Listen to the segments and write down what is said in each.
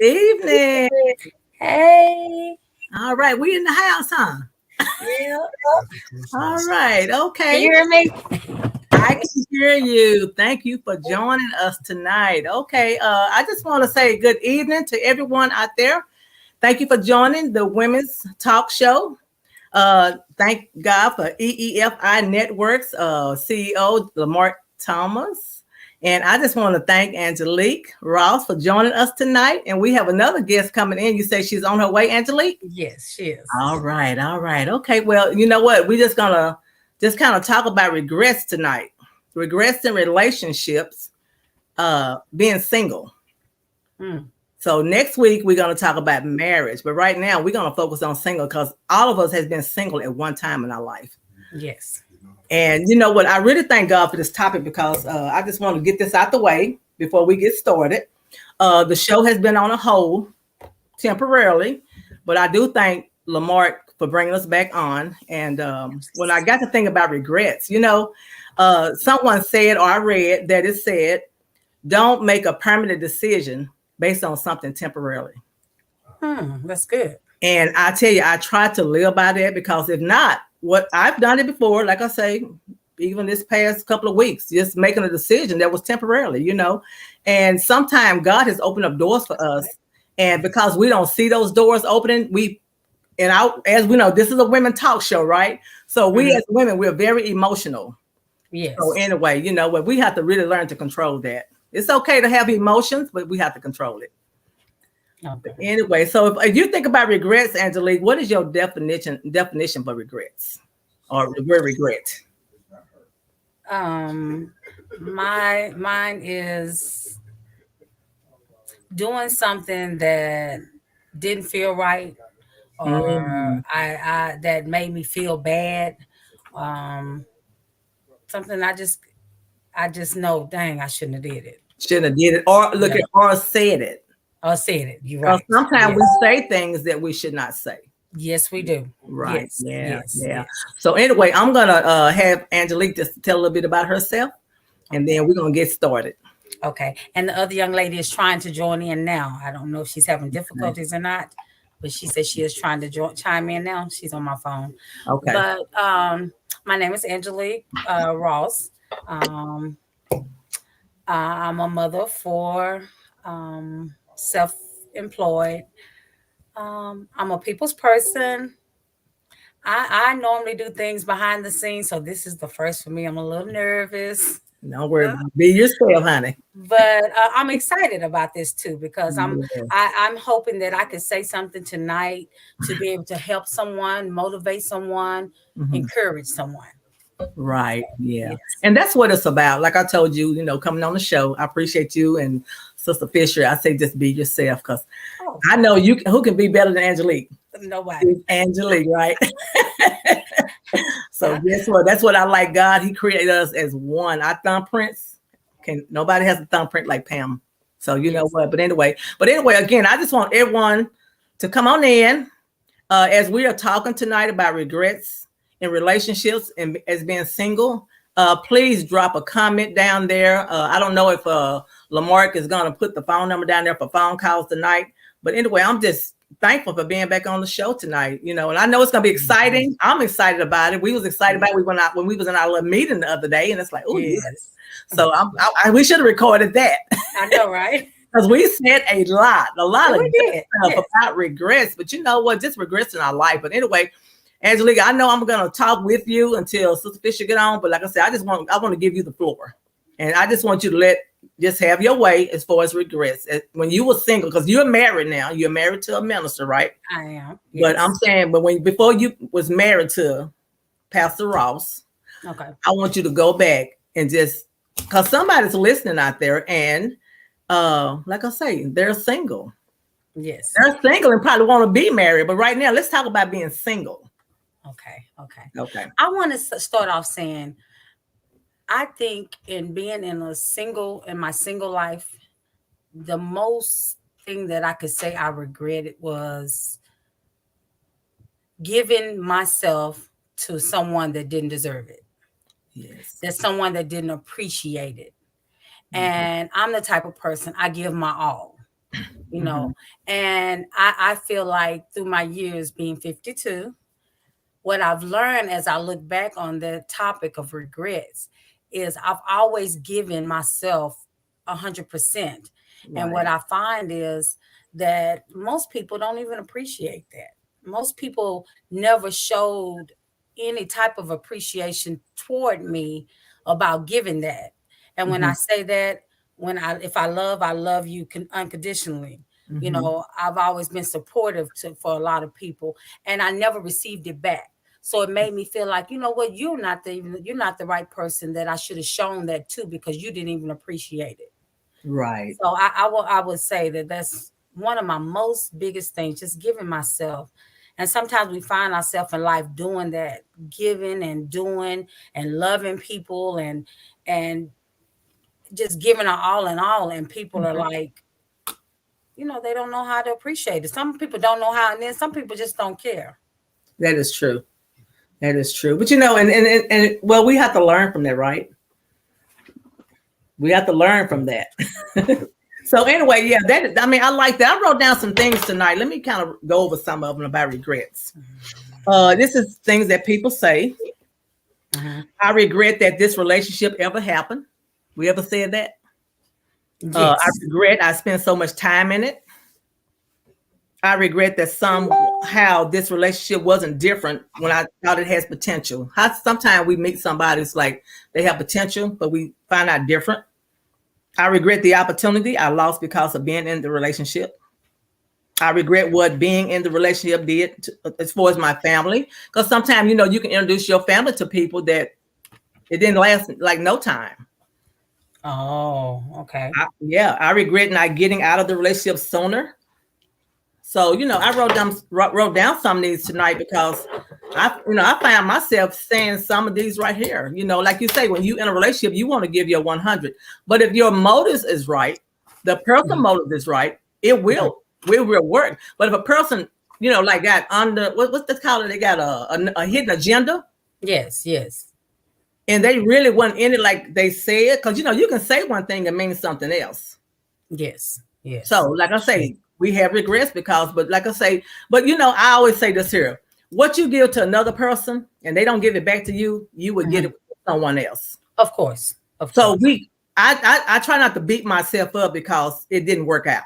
evening. Hey. All right, we in the house, huh? Yeah. All right, Can okay. you hear me? I can hear you. Thank you for joining us tonight. Okay, I just want to say good evening to everyone out there. Thank you for joining the Women's Talk Show. Thank God for EEFI Networks CEO Lamar Thomas. And I just want to thank Angelique Ross for joining us tonight. And we have another guest coming in. You say she's on her way, Angelique? Yes, she is. All right, all right. Okay, well, you know what? We're just gonna just kind of talk about regrets tonight. Regrets in relationships, being single. Mm. So next week we're gonna talk about marriage, but right now we're gonna focus on single because all of us has been single at one time in our life. Yes. And you know what? I really thank God for this topic because I just want to get this out the way before we get started. The show has been on a hold temporarily, but I do thank Lamar for bringing us back on. And when I got to think about regrets, someone said, or I read that it said, don't make a permanent decision based on something temporarily. That's good. And I tell you, I try to live by that because if not, what I've done it before, like I say, even this past couple of weeks, just making a decision that was temporarily. And sometimes God has opened up doors for us. And because we don't see those doors opening, as we know, this is a women talk show, right? So we as women, we're very emotional. Yes. So anyway, we have to really learn to control that. It's okay to have emotions, but we have to control it. Okay. Anyway, so if you think about regrets, Angelique, what is your definition for regrets or the word regret? Mine is doing something that didn't feel right, or I that made me feel bad. Um, Something I just know, dang, I shouldn't have did it. Shouldn't have did it, or Yeah. or said it. Or said it. You're Because right. sometimes Yes. we say things that we should not say. Yes, we do. Right. Yes. Yeah. Yes. Yeah. Yes. So anyway, I'm gonna have Angelique just tell a little bit about herself, and then we're gonna get started. Okay. And the other young lady is trying to join in now. I don't know if she's having difficulties or not, but she said she is trying to chime in now. She's on my phone. Okay. But my name is Angelique Ross. Um, I'm a mother for self-employed. I'm a people's person. I normally do things behind the scenes, so this is the first for me. I'm a little nervous. Don't worry. Be yourself, honey. But I'm excited about this too because Yeah. I'm hoping that I can say something tonight to be able to help someone, motivate someone, encourage someone. Right. Yeah. Yes. And that's what it's about. Like I told you, coming on the show, I appreciate you and Sister Fisher. I say just be yourself because I know who can be better than Angelique? Nobody. It's Angelique, right? So guess what? That's what I like. God, He created us as one. Our thumbprints nobody has a thumbprint like Pam. So you know what? But anyway, again, I just want everyone to come on in as we are talking tonight about regrets in relationships and as being single. Please drop a comment down there. I don't know if Lamarck is going to put the phone number down there for phone calls tonight. But anyway, I'm just thankful for being back on the show tonight, and I know it's going to be exciting. I'm excited about it. We was excited about it. We went out when we was in our little meeting the other day, and it's like, oh yes. So we should have recorded that. I know, right? Because we said a lot of stuff about regrets, but you know what? Just regrets in our life. But anyway, Angelique, I know I'm going to talk with you until Sister Fisher get on. But like I said, I want to give you the floor, and I just want you to just have your way as far as regrets. When you were single, because you're married now, you're married to a minister, right? I am. Yes. But I'm saying, before you was married to Pastor Ross, okay, I want you to go back and just because somebody's listening out there, and like I say, they're single. Yes, they're single and probably want to be married. But right now, let's talk about being single. Okay. I want to start off saying, I think in being in my single life, the most thing that I could say I regretted was giving myself to someone that didn't deserve it. Yes. That's someone that didn't appreciate it. And I'm the type of person, I give my all. you know. And I feel like through my years being 52, what I've learned as I look back on the topic of regrets is I've always given myself 100%. And what I find is that most people don't even appreciate that. Most people never showed any type of appreciation toward me about giving that. And when I say that, if I love you unconditionally. You know, I've always been supportive for a lot of people, and I never received it back. So it made me feel like, you know what, you're not the right person that I should have shown that to, because you didn't even appreciate it. Right. So I would say that that's one of my most biggest things, just giving myself. And sometimes we find ourselves in life doing that, giving and doing and loving people and just giving our all in all. And people are like, you know, they don't know how to appreciate it. Some people don't know how, and then some people just don't care. That is true. That is true. But you know, and well, we have to learn from that, right? We have to learn from that. So anyway, yeah, I like that. I wrote down some things tonight. Let me kind of go over some of them about regrets. This is things that people say. I regret that this relationship ever happened. We ever said that? Yes. I regret I spent so much time in it. I regret that somehow this relationship wasn't different when I thought it has potential. Sometimes we meet somebody, it's like they have potential, but we find out different. I regret the opportunity I lost because of being in the relationship. I regret what being in the relationship did as far as my family. Because sometimes, you know, you can introduce your family to people that it didn't last like no time. Oh, okay. I regret not getting out of the relationship sooner. So, you know, I wrote down some of these tonight because I found myself saying some of these right here. You know, like you say, when you in a relationship, you want to give your 100. But if your motives is right, the person motive is right, it will work. But if a person, you know, like got under what's this called? They got a hidden agenda. Yes. And they really want in it like they said, because you know, you can say one thing and mean something else. Yes. So, like I say, we have regrets but like I say, but you know, I always say this here: what you give to another person and they don't give it back to you, you would get it with someone else. Of course. So I try not to beat myself up because it didn't work out.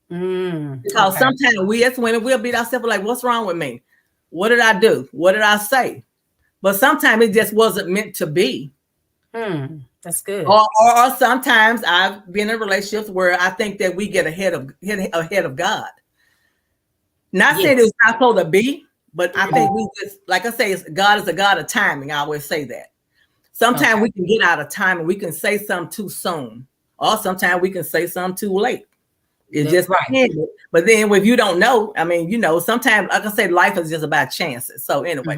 Because sometimes we as women will beat ourselves like, what's wrong with me? What did I do? What did I say? But sometimes it just wasn't meant to be. That's good. Or sometimes I've been in relationships where I think that we get ahead of God. Not saying it's not supposed to be, but I think we just, like I say, God is a God of timing. I always say that. Sometimes we can get out of time and we can say something too soon, or sometimes we can say something too late. It's just right. But then if you don't know, I mean, you know, sometimes, like I say, life is just about chances. So anyway.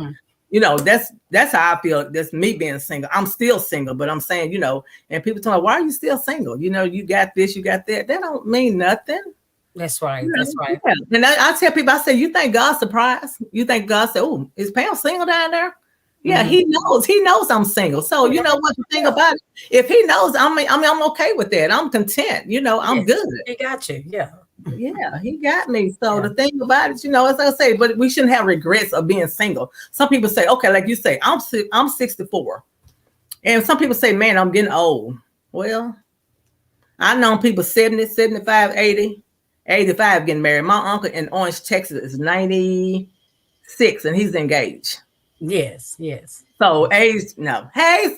You know, that's how I feel. That's me being single. I'm still single, but I'm saying, you know, and people tell me, why are you still single? You know, you got this, you got that. That don't mean nothing. That's right. That's right. Yeah. And I tell people, I say, you think God's surprised? You think God said, oh, is Pam single down there? Yeah, he knows. He knows I'm single. So you know what the thing about it? If he knows, I'm okay with that. I'm content. You know, I'm good. He got you. Yeah, he got me. So the thing about it, you know, as I say, but we shouldn't have regrets of being single. Some people say, okay, like you say, I'm 64. And some people say, man, I'm getting old. Well, I know people 70, 75, 80, 85 getting married. My uncle in Orange, Texas is 96 and he's engaged. Yes. So age, no. Hey,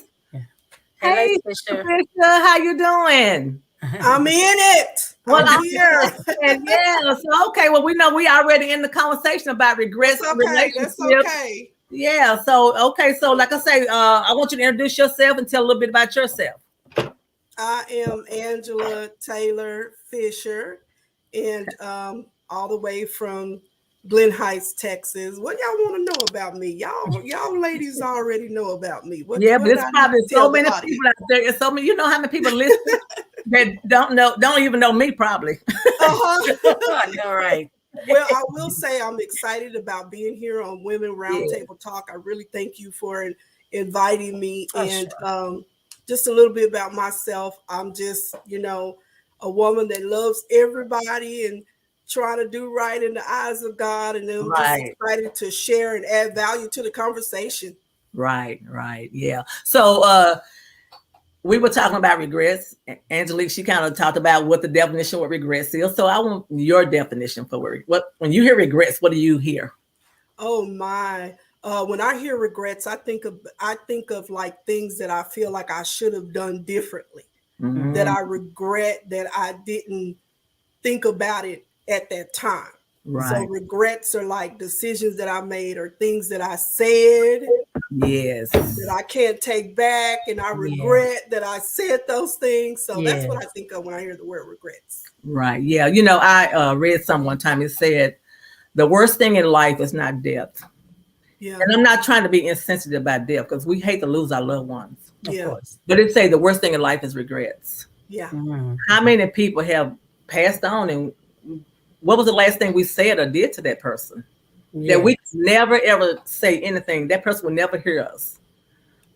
Fisher, how you doing? I'm in it. Well, I'm here. Yeah. So okay. Well, we know we already in the conversation about regrets. That's okay. Yeah. So okay. So like I say, I want you to introduce yourself and tell a little bit about yourself. I am Angela Taylor Fisher, and all the way from Glen Heights, Texas. What y'all want to know about me? Y'all ladies already know about me. But it's probably so many people out there. It's so many. You know how many people listen that don't even know me probably. All right. Well, I will say I'm excited about being here on Women Roundtable Talk. I really thank you for inviting me. Just a little bit about myself. I'm just, you know, a woman that loves everybody and trying to do right in the eyes of God, and I'm just excited to share and add value to the conversation. Right. Yeah. So we were talking about regrets. Angelique, she kind of talked about what the definition of regrets is. So I want your definition for what when you hear regrets, what do you hear? Oh my. When I hear regrets, I think of like things that I feel like I should have done differently, that I regret that I didn't think about it at that time. Right. So regrets are like decisions that I made or things that I said. Yes. That I can't take back, and I regret that I said those things. So that's what I think of when I hear the word regrets. Right. Yeah. You know, I read something one time. It said the worst thing in life is not death. Yeah. And I'm not trying to be insensitive about death because we hate to lose our loved ones. Of course. But it say the worst thing in life is regrets. Yeah. How many people have passed on, and what was the last thing we said or did to that person? That we never ever say anything. That person will never hear us.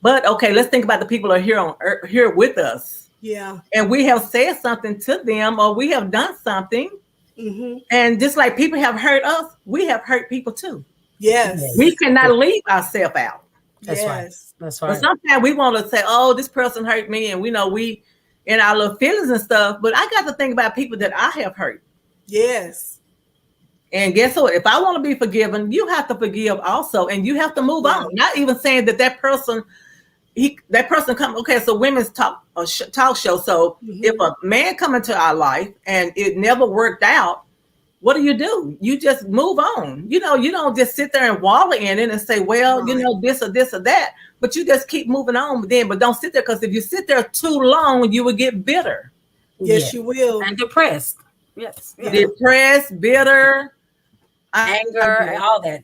But okay, let's think about the people who are here on earth, here with us. Yeah. And we have said something to them, or we have done something. And just like people have hurt us, we have hurt people too. Yes. We cannot leave ourselves out. That's right. That's right. But sometimes we want to say, oh, this person hurt me, and we know we in our little feelings and stuff. But I got to think about people that I have hurt. Yes. And guess what? If I want to be forgiven, you have to forgive also, and you have to move on. Not even saying that person come. Okay, so women's talk show. So if a man come into our life and it never worked out, what do? You just move on. You know, you don't just sit there and wallow in it and say, well, you know, this or that. But you just keep moving on. But don't sit there, because if you sit there too long, you will get bitter. Yes, you will, and depressed. Yes, depressed, bitter. Anger, all that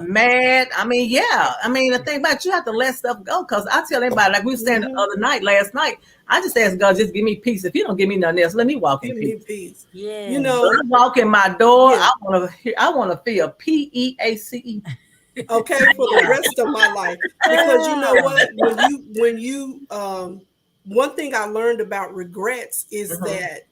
mad. I mean, the thing about you have to let stuff go, because I tell everybody, like we were saying last night, I just ask God, just give me peace. If you don't give me nothing else, let me walk in peace. Yeah, you know, when I walk in my door, I want to feel PEACE. Okay, for the rest of my life, because you know what, when you one thing I learned about regrets is that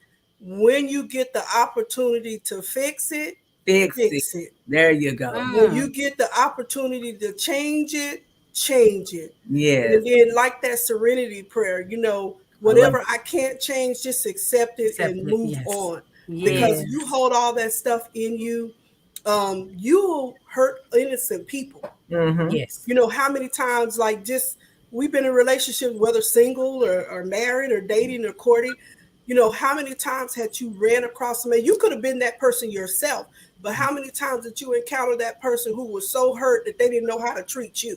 when you get the opportunity to fix it. Fix it. There you go. When you get the opportunity to change it, change it. Yeah. And then, like that serenity prayer, you know, whatever I can't change, just accept it and move on. Because you hold all that stuff in you, you'll hurt innocent people. Yes. You know, how many times, like, just we've been in relationships, whether single or married or dating or courting. You know, how many times had you ran across somebody? You could have been that person yourself, but how many times did you encounter that person who was so hurt that they didn't know how to treat you?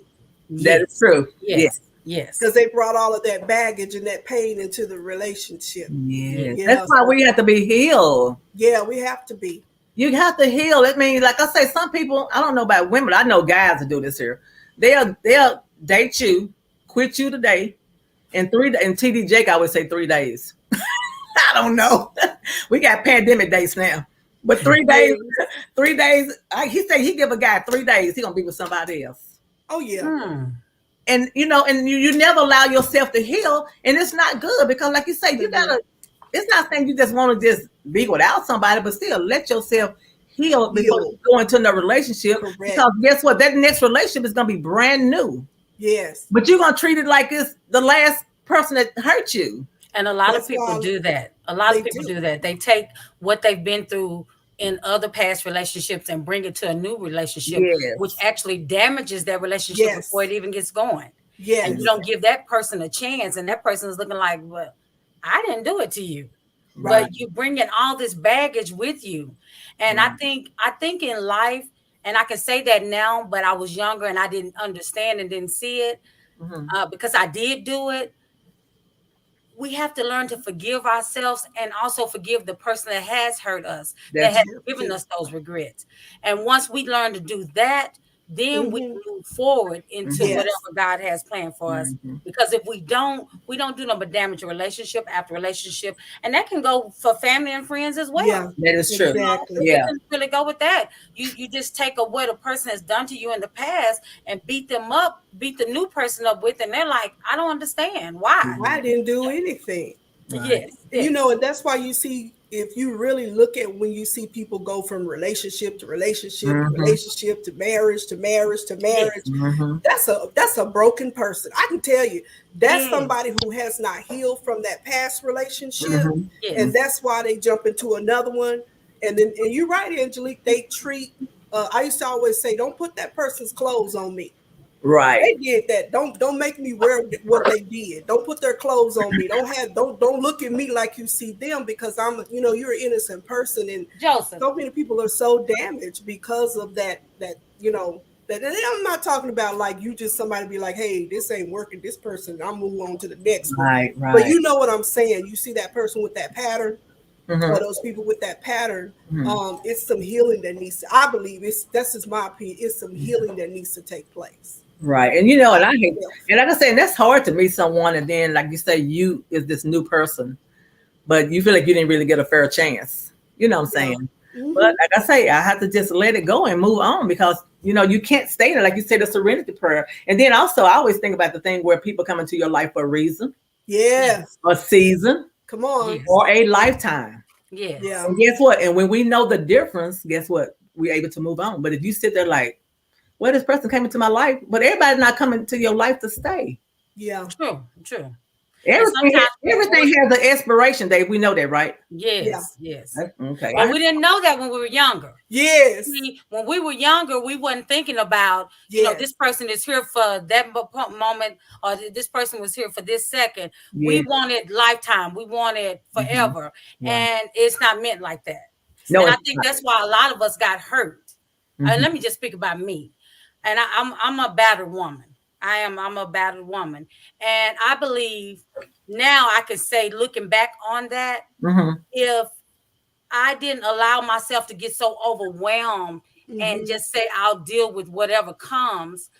That is true. Yes. Because they brought all of that baggage and that pain into the relationship. Yes. That's why we have to be healed. Yeah, we have to be. You have to heal. It means, like I say, some people, I don't know about women, but I know guys that do this here. They'll date you, quit you today, and TD Jake always say 3 days. I don't know. We got pandemic dates now, but 3 days. He said he give a guy 3 days, he gonna be with somebody else. Oh yeah. And you know, and you never allow yourself to heal, and it's not good, because, like you say, you gotta. It's not saying you just want to just be without somebody, but still let yourself heal before you go into another relationship. Correct. Because guess what? That next relationship is gonna be brand new. Yes. But you're gonna treat it like it's the last person that hurt you. And a lot of people do that. They take what they've been through in other past relationships and bring it to a new relationship, which actually damages that relationship before it even gets going. Yes. And you don't give that person a chance, and that person is looking like, well, I didn't do it to you. Right. But you bring in all this baggage with you. And I think in life, and I can say that now, but I was younger and I didn't understand and didn't see it because I did do it. We have to learn to forgive ourselves and also forgive the person that has hurt us, that has given us those regrets. And once we learn to do that, then we move forward into whatever God has planned for us. Because if we don't do no but damage a relationship after relationship. And that can go for family and friends as well. Yeah, that is true. Exactly. Yeah. You can really go with that. You just take what a person has done to you in the past and beat them up, beat the new person up with, and they're like, I don't understand why. I didn't do anything. Yes. You know, and that's why you see, if you really look at when you see people go from relationship to relationship to relationship to marriage to marriage to marriage, that's a broken person. I can tell you, that's somebody who has not healed from that past relationship, and that's why they jump into another one. And then, and you're right, Angelique, they treat. I used to always say, don't put that person's clothes on me. Right. They did that. Don't make me wear what they did. Don't put their clothes on me. Don't look at me like you see them, because you're an innocent person, and Joseph. So many people are so damaged because of that that I'm not talking about like you just somebody be like, hey, this ain't working, this person, I'll move on to the next one. Right. But you know what I'm saying? You see that person with that pattern, or those people with that pattern, it's some healing that needs to, I believe that's just my opinion, it's some healing that needs to take place. Right. And and I hate, and like I said, that's hard to meet someone, and then like you say, you is this new person, but you feel like you didn't really get a fair chance. You know what I'm saying? But like I say, I have to just let it go and move on, because you can't stay there. Like you said, the serenity prayer. And then also I always think about the thing where people come into your life for a reason. Yes. A season. Come on. Or a lifetime. Yes. Yeah. And guess what? And when we know the difference, guess what? We're able to move on. But if you sit there like, well, this person came into my life, but everybody's not coming to your life to stay. Yeah. True. Everything has an expiration date. We know that, right? Yes. Okay. But we didn't know that when we were younger. Yes. See, when we were younger, we wasn't thinking about, this person is here for that moment, or this person was here for this second. Yeah. We wanted lifetime. We wanted forever. And it's not meant like that. No, and I think that's why a lot of us got hurt. Let me just speak about me. And I'm a battered woman. I'm a battered woman. And I believe now I can say, looking back on that, if I didn't allow myself to get so overwhelmed and just say, I'll deal with whatever comes,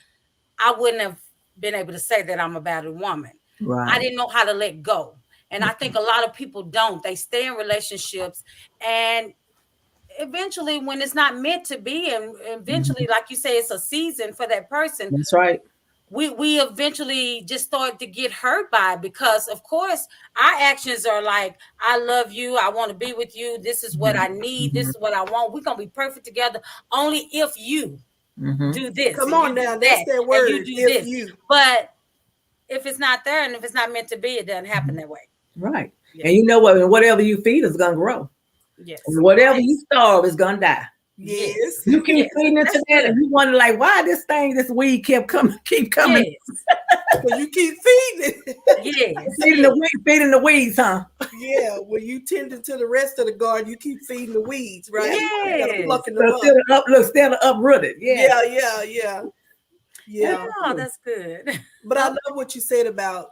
I wouldn't have been able to say that I'm a battered woman. Right. I didn't know how to let go. And I think a lot of people don't. They stay in relationships, and eventually when it's not meant to be, and eventually, like you say, it's a season for that person. That's right. We eventually just start to get hurt by it, because of course our actions are like, I love you, I want to be with you, this is what I need, this is what I want, we're gonna be perfect together only if you do this. Come on now, that's that word, you do if this. You. But if it's not there, and if it's not meant to be, it doesn't happen that way. Right. Yeah. And you know what? Whatever you feed is gonna grow. Yes. And whatever you starve is gonna die. Yes. You keep feeding into that, and you wonder like, why this weed keep coming. Yes. Well, you keep feeding it. Yes. Feeding the weeds, huh? Yeah. When you tending to the rest of the garden, you keep feeding the weeds, right? Yes. Instead of uprooted. Yeah. Yeah. Oh, that's good. But I love what you said about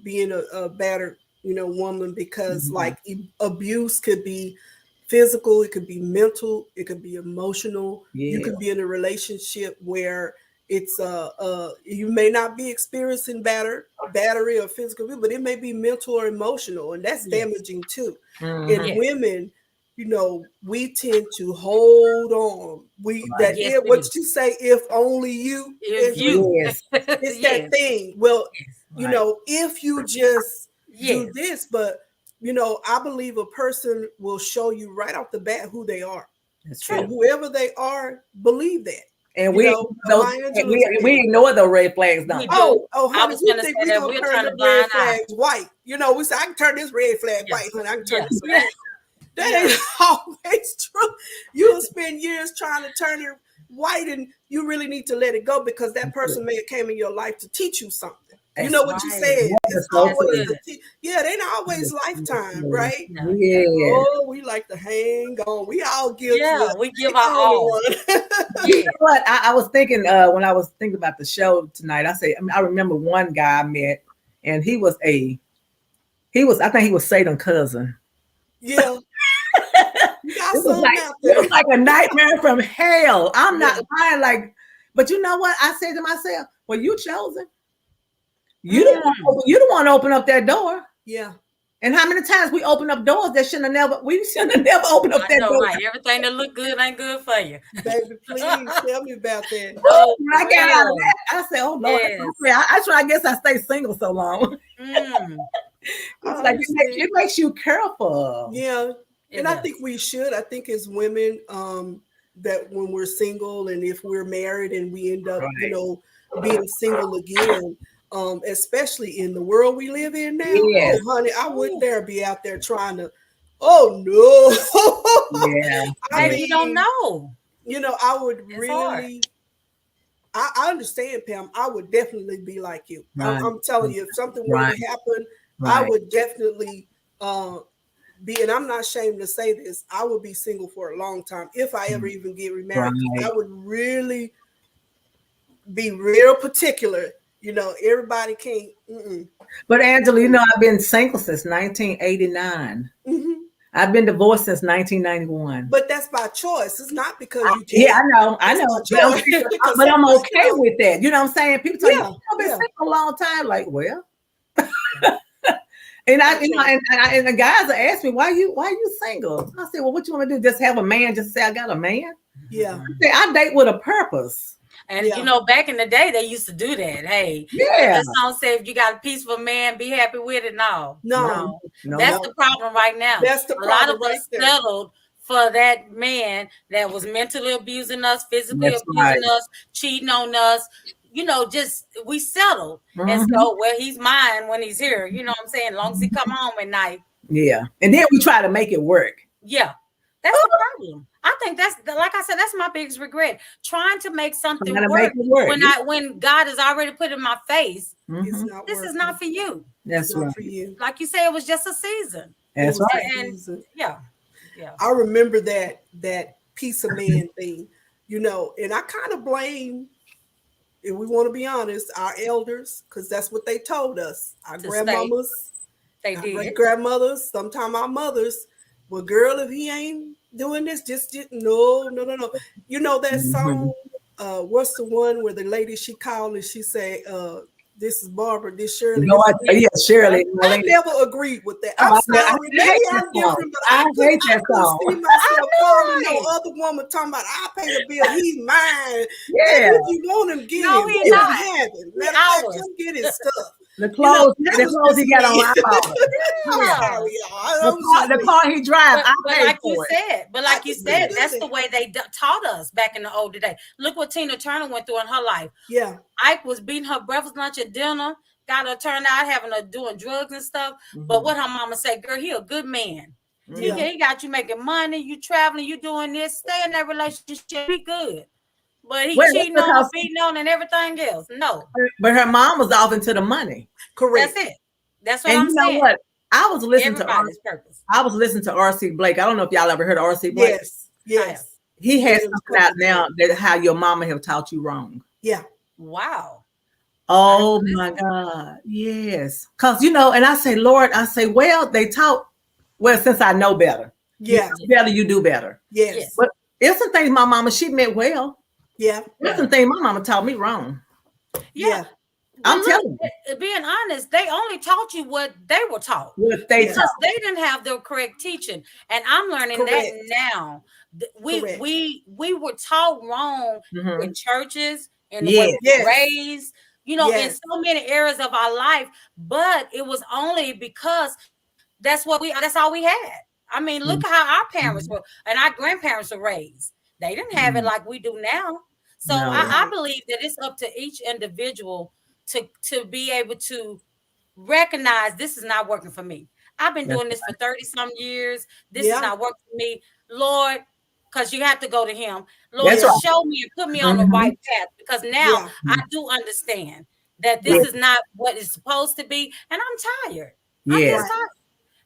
being a battered woman, because like abuse could be physical, it could be mental, it could be emotional. You could be in a relationship where it's you may not be experiencing battery or physical, but it may be mental or emotional, and that's damaging too. And women, we tend to hold on. What you say, if only you, it's that thing. Well, if you just do this, but I believe a person will show you right off the bat who they are. That's true. And whoever they are, believe that. And we ignore the red flags, don't we? How do you think we're going to turn the red flags white? We say, I can turn this red flag white, honey. I can turn this red. That ain't always true. You'll spend years trying to turn it white, and you really need to let it go, because that person may have came in your life to teach you something. You know what you said? It's always it ain't always lifetime, right? No. Yeah. We like to hang on. We all give. Yeah, we give our all. You know what? I was thinking when I was thinking about the show tonight. I remember one guy I met, and I think he was Satan's cousin. Yeah. It was like a nightmare from hell. I'm not lying. But you know what? I said to myself, well, you chosen. You don't want to open up that door. Yeah. And how many times we open up doors that we shouldn't have never opened up that door. Right. Everything that look good ain't good for you. Baby, please tell me about that. When I got out of that, I said, oh Lord. I guess I stayed single so long. It's like it makes you careful. Yeah. And I think we should. I think as women, that when we're single and if we're married and we end up, being single again, especially in the world we live in now, yes. oh, honey, I wouldn't dare be out there trying to, oh no. Yeah. I mean, you don't know. I would really, I understand, Pam. I would definitely be like you. Right. I'm telling you, if something were to happen, I would definitely be, and I'm not ashamed to say this, I would be single for a long time if I ever even get remarried. I would really be real particular. Everybody can't. But Angela, I've been single since 1989. Mm-hmm. I've been divorced since 1991. But that's by choice. It's not because you can't. Yeah, I know. But I'm okay with that. You know what I'm saying? People tell you, I've been single a long time. Like, well. And and the guys ask me, why you single? I said, well, what you want to do? Just have a man? Just say I got a man? Yeah. I date with a purpose. And back in the day, they used to do that. Hey, the song said, if you got a peaceful man, be happy with it. No. That's the problem right now. That's the problem. A lot of us settled for that man that was mentally abusing us, physically abusing us, cheating on us. Just we settled. And so, well, he's mine when he's here. You know what I'm saying? As long as he come home at night. Yeah. And then we try to make it work. Yeah. That's the problem. I think that's, like I said, that's my biggest regret. Trying to make something work when God has already put in my face. This is not for you. That's right. For you. Like you say, it was just a season. That's right. And yeah. I remember that piece of man thing, and I kind of blame, if we want to be honest, our elders, because that's what they told us. Our grandmamas, our great grandmothers, sometimes our mothers. Well, girl, if he ain't doing this, just no. That song, what's the one where the lady, she called and she said, this is Barbara, this Shirley. No, Shirley. I never agreed with that. I'm sorry, maybe I'm different, but I hate that song. I see myself calling no other woman talking about, I pay the bill, he's mine. Yeah. If you want him, get him. He's not. Matter of fact, just get his stuff. The clothes he got on the car he drives. But like you said, that's the way they taught us back in the older day. Look what Tina Turner went through in her life. Yeah, Ike was beating her breakfast, lunch, and dinner. Got her turned out having her doing drugs and stuff. But what her mama said, girl, he a good man. He got you making money. You traveling. You doing this. Stay in that relationship. Be good. But he cheating on, beating on, and everything else. No. But her mom was off into the money. Correct. That's it. That's what I'm saying. What? I was listening to R.C. Blake. I don't know if y'all ever heard of R.C. Blake. Yes. He has something out now that how your mama have taught you wrong. Yeah. Wow. Oh my God. Yes. Because, and I say, Lord, well, they taught, since I know better. Yeah. Better, you do better. Yes. But there's some things my mama, she meant well. Yeah. There's some things my mama taught me wrong. Yeah. I'm telling you. Being honest, they only taught you what they were taught. What they taught. They didn't have the correct teaching. And I'm learning that now. We were taught wrong in churches and the way we were raised, in so many areas of our life. But it was only because that's all we had. I mean, look how our parents were and our grandparents were raised. They didn't have it like we do now. So I believe that it's up to each individual to be able to recognize this is not working for me. I've been doing this for 30-some years. This is not working for me. Lord, because you have to go to him. Lord, show me and put me on the right path. Because now I do understand that this is not what it's supposed to be. And I'm tired. I'm just tired.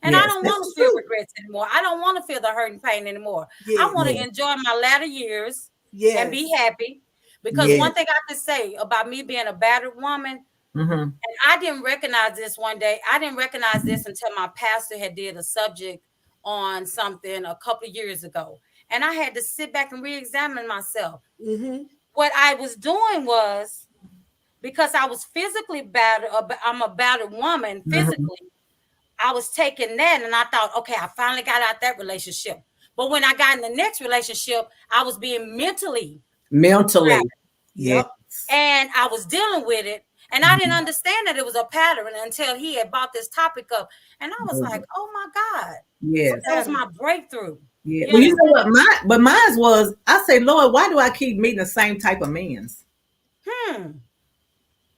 And I don't want to feel regrets anymore. I don't want to feel the hurt and pain anymore. I want to enjoy my latter years and be happy. Because one thing I can say about me being a battered woman, and I didn't recognize this one day. I didn't recognize this until my pastor had did a subject on something a couple of years ago. And I had to sit back and re-examine myself. What I was doing was, because I was physically battered, I'm a battered woman physically, I was taking that and I thought, okay, I finally got out that relationship. But when I got in the next relationship, I was being mentally. Yes. And I was dealing with it. And I didn't understand that it was a pattern until he had brought this topic up. And I was like, oh my God. Yes. That was my breakthrough. Yeah. Well, you know what? Mine was, I say, Lord, why do I keep meeting the same type of men?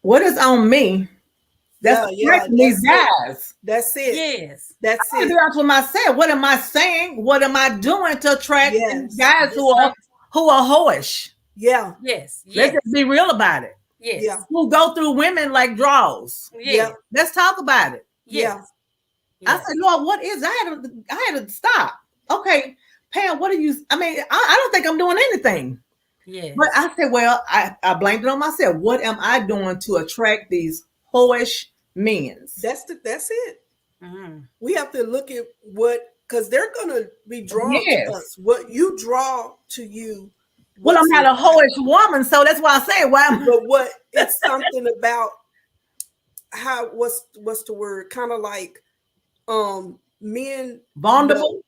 What is on me? That's these guys. That's it. Yes. That's it. That's what I said. What am I saying? What am I doing to attract guys who are whorish? Yeah. Yes. Let's just be real about it. Yes. Yeah. Who go through women like draws. Yeah. Let's talk about it. Yes. I said, Lord, what is? I had to stop. Okay, Pam, what are you? I mean, I don't think I'm doing anything. Yeah. But I said, well, I blamed it on myself. What am I doing to attract these whorish men? That's it. Mm-hmm. We have to look at what, because they're gonna be drawn to us. What you draw to you. Well, I'm not a whorish woman, so that's why I say why. But what it's something about how what's the word? Kind of like men vulnerable.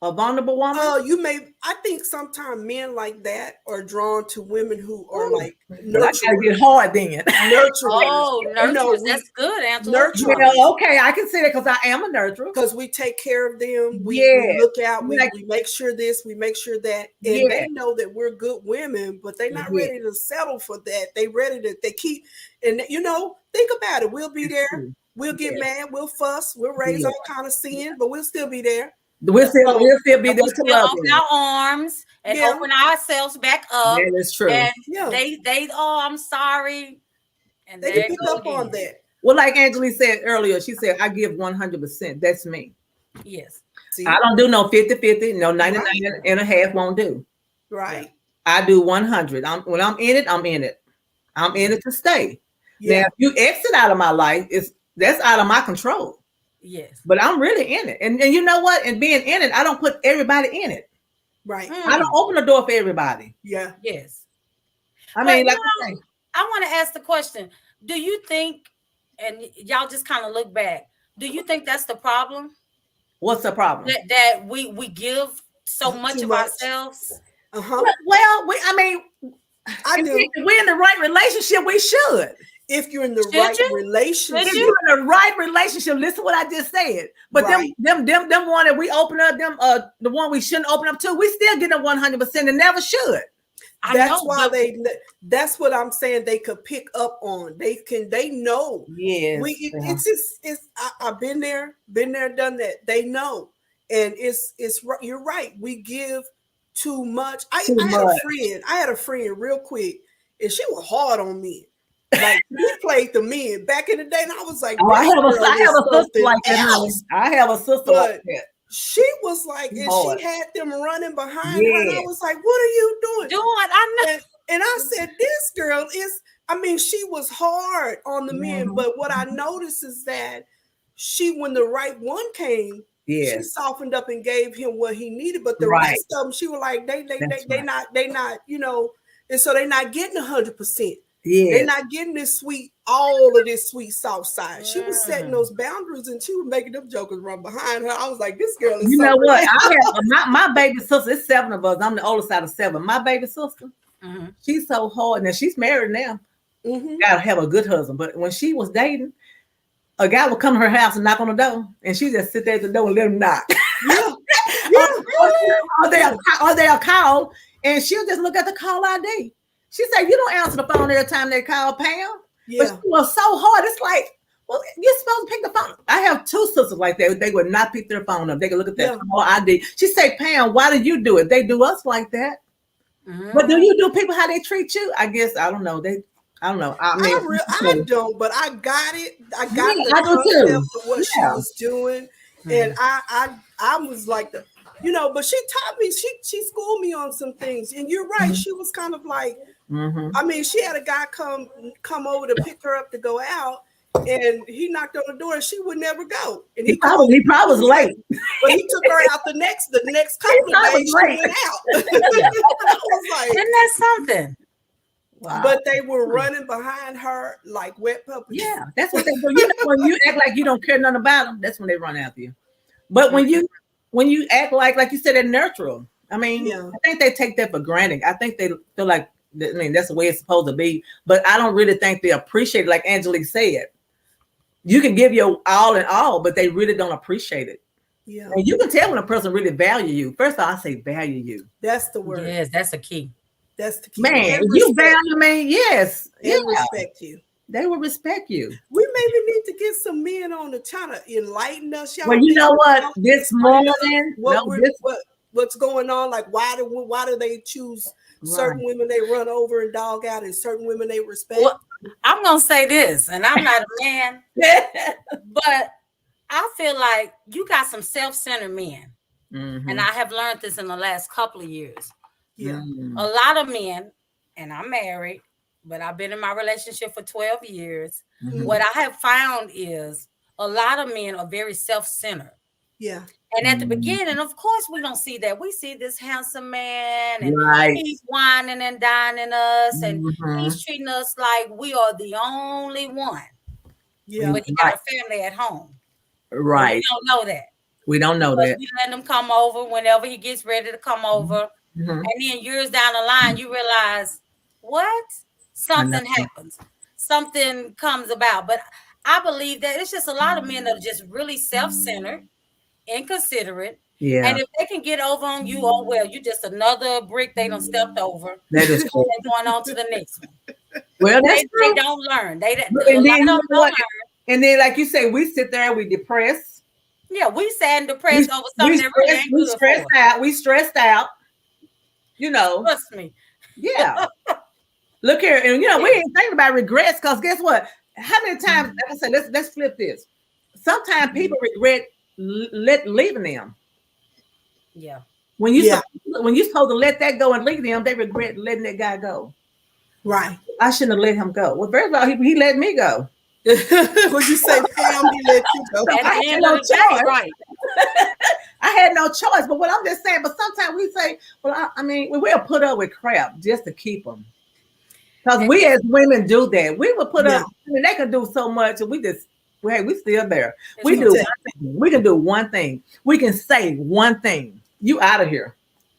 A vulnerable woman? I think sometimes men like that are drawn to women who are like nurturing. I gotta get hard then. Nurturing. Oh, nurturers. That's good, Angela. Well, okay, I can say that because I am a nurturer. Because we take care of them. We look out. We make sure this. We make sure that. And they know that we're good women, but they're not ready to settle for that. They ready to. They keep. And think about it. We'll be there. We'll get mad. We'll fuss. We'll raise all kind of sin, but we'll still be there. We'll still be there to love open our arms and open ourselves back up. That is true. And they I'm sorry. And they pick up on that. Well, like Angela said earlier, she said, I give 100%. That's me. Yes. See? I don't do no 50-50, no 99 and a half won't do. Right. I do 100. When I'm in it, I'm in it. I'm in it to stay. Yeah. Now, if you exit out of my life, that's out of my control. Yes. But I'm really in it. And you know what? And being in it, I don't put everybody in it. Right. I don't open the door for everybody. Yeah. Yes. I mean, I want to ask the question. Do you think, and y'all just kind of look back, do you think that's the problem? What's the problem? That we give so much of ourselves? Uh-huh. Well, I do. If we're in the right relationship, we should. If you're in the right relationship. If you're in the right relationship, listen to what I just said. But them one that we open up, the one we shouldn't open up to, we still get them 100% and never should. That's why that's what I'm saying. They could pick up on. They know. Yeah. I've been there, done that. They know. And you're right. We give too much. I had a friend real quick, and she was hard on me. Like we played the men back in the day, and I was like, I have a sister like that. I have a sister like that. She was like, and she had them running behind her. And I was like, what are you doing? I know. And I said, this girl she was hard on the men, but what I noticed is that when the right one came, she softened up and gave him what he needed. But the rest of them, she was like, they not, and so they're not getting 100%. Yeah, they're not getting all of this sweet soft side. She was setting those boundaries, and she was making them jokers run behind her. I was like, this girl is. You know what? I have my baby sister. It's 7 of us. I'm the oldest out of 7. My baby sister, she's so hard. Now she's married now. Gotta have a good husband. But when she was dating, a guy would come to her house and knock on the door, and she just sit there at the door and let him knock. Or they'll call, and she'll just look at the call ID. She said, you don't answer the phone every time they call, Pam. Yeah. But she was so hard. It's like, well, you're supposed to pick the phone. I have 2 sisters like that. They would not pick their phone up. They could look at that call ID. She said, Pam, why do you do it? They do us like that. But do you do people how they treat you? I guess, I don't know. I don't know. I don't, but I got it. I got the concept of what she was doing. And I was like but she taught me, she schooled me on some things. And you're right. She was kind of like, she had a guy come over to pick her up to go out, and he knocked on the door and she would never go. And he probably was late. But he took her out the next couple of days. She went out. I was like, isn't that something? Wow. But they were running behind her like wet puppies. Yeah, that's what they do. When you act like you don't care nothing about them, that's when they run after you. But when you act like you said, they're neutral. I mean, I think they take that for granted. I think they feel like I mean, that's the way it's supposed to be. But I don't really think they appreciate it. Like Angelique said, you can give your all and all, but they really don't appreciate it. Yeah. And you can tell when a person really value you. First of all, I say value you. That's the word. Yes, that's a key. That's the key. Man, you value me, yes. And respect you. They will respect you. We maybe need to get some men on the channel, enlighten us. Y'all, well, you know what? This morning, what's going on? Like, why do they choose certain women they run over and dog out, and certain women they respect? Well, I'm gonna say this, and I'm not a man, but I feel like you got some self-centered men, and I have learned this in the last couple of years. Yeah, a lot of men, and I'm married, but I've been in my relationship for 12 years. What I have found is a lot of men are very self-centered. Yeah. And at the beginning, of course, we don't see that. We see this handsome man, and he's whining and dining us, and he's treating us like we are the only one. Yeah. But he got a family at home. Right. We don't know that. We don't know that. We let him come over whenever he gets ready to come over. And then years down the line, you realize, what? Something happens. Something comes about. But I believe that it's just a lot of men that are just really self-centered, inconsiderate. Yeah. And if they can get over on you, oh, well, you just another brick they done stepped over. That is cool. They're going on to the next one. Well, they don't learn. They don't learn. And then, like you say, we sit there, we depressed. Yeah, we sad and depressed over something that really ain't good stressed out. We stressed out. You know. Trust me. Yeah. Look here, and we ain't thinking about regrets, because guess what? How many times, like I said, let's flip this. Sometimes people regret leaving them. Yeah. When you're supposed to let that go and leave them, they regret letting that guy go. Right. I shouldn't have let him go. Well, first of all, he let me go. Would you say, Pam, he let you go? I had no choice. Right. I had no choice. But what I'm just saying, but sometimes we say, well, I mean, we'll put up with crap just to keep them. Because we as women do that. We will put up, I mean, they can do so much, and we still there. We can do one thing. We can say one thing. You out of here.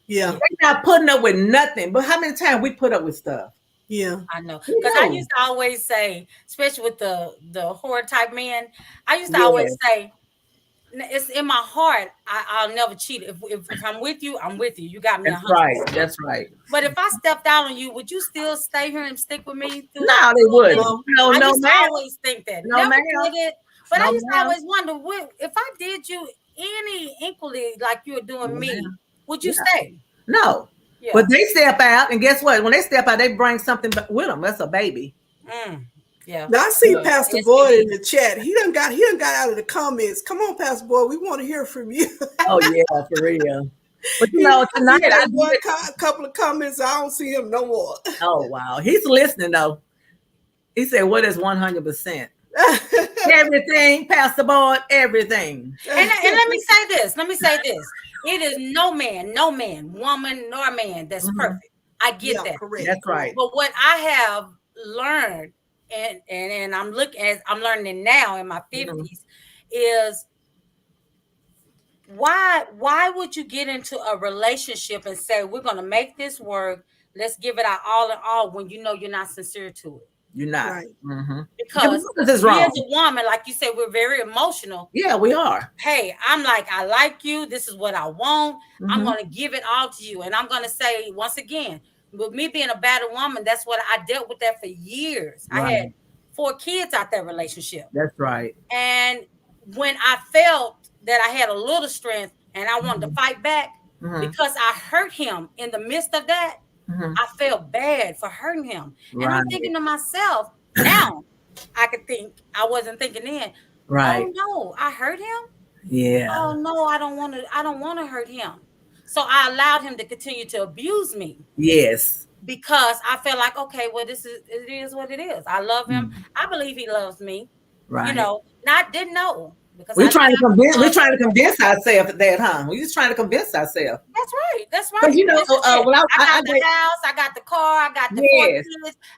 Yeah. They're not putting up with nothing. But how many times we put up with stuff? Yeah. I know. Because I used to always say, especially with the horror type men, I used to always say, it's in my heart, I'll never cheat. If I'm with you, I'm with you. You got me. That's right. That's right. But if I stepped out on you, would you still stay here and stick with me? No, they wouldn't. I used to always think that. No, never ma'am. did it. But I used to always wonder, if I did you any equally like you were doing me, would you stay? No. Yeah. But they step out, and guess what? When they step out, they bring something with them. That's a baby. Yeah. Now I see Pastor Boyd in the chat. He done got out of the comments. Come on, Pastor Boyd, we want to hear from you. Oh yeah, for real. But tonight I one couple of comments. I don't see him no more. Oh wow, he's listening though. He said, "What is 100%?" Everything, Pastor Boyd, everything. And let me say this. It is no man, woman, nor man that's perfect. I get that. Correct. That's right. But what I have learned, and I'm learning it now in my 50s, is why would you get into a relationship and say, we're going to make this work, let's give it our all in all, when you know you're not sincere to it? You're not. Right. Because we as a woman, like you said, we're very emotional. Yeah, we are. Hey, I'm like, I like you. This is what I want. I'm going to give it all to you. And I'm going to say, once again, with me being a battered woman, that's what I dealt with that for years. Right. I had 4 kids out that relationship. That's right. And when I felt that I had a little strength and I wanted to fight back, because I hurt him in the midst of that, I felt bad for hurting him. Right. And I'm thinking to myself, now I could think, I wasn't thinking then, right? Oh no, I hurt him. Yeah. Oh no, I don't want to hurt him. So I allowed him to continue to abuse me. Yes. Because I felt like, okay, well, it is what it is. I love him. I believe he loves me. Right. Didn't know. Because we're trying to convince ourselves that, huh? We're just trying to convince ourselves. That's right. But I got the house, I got the car, I got the 4 kids,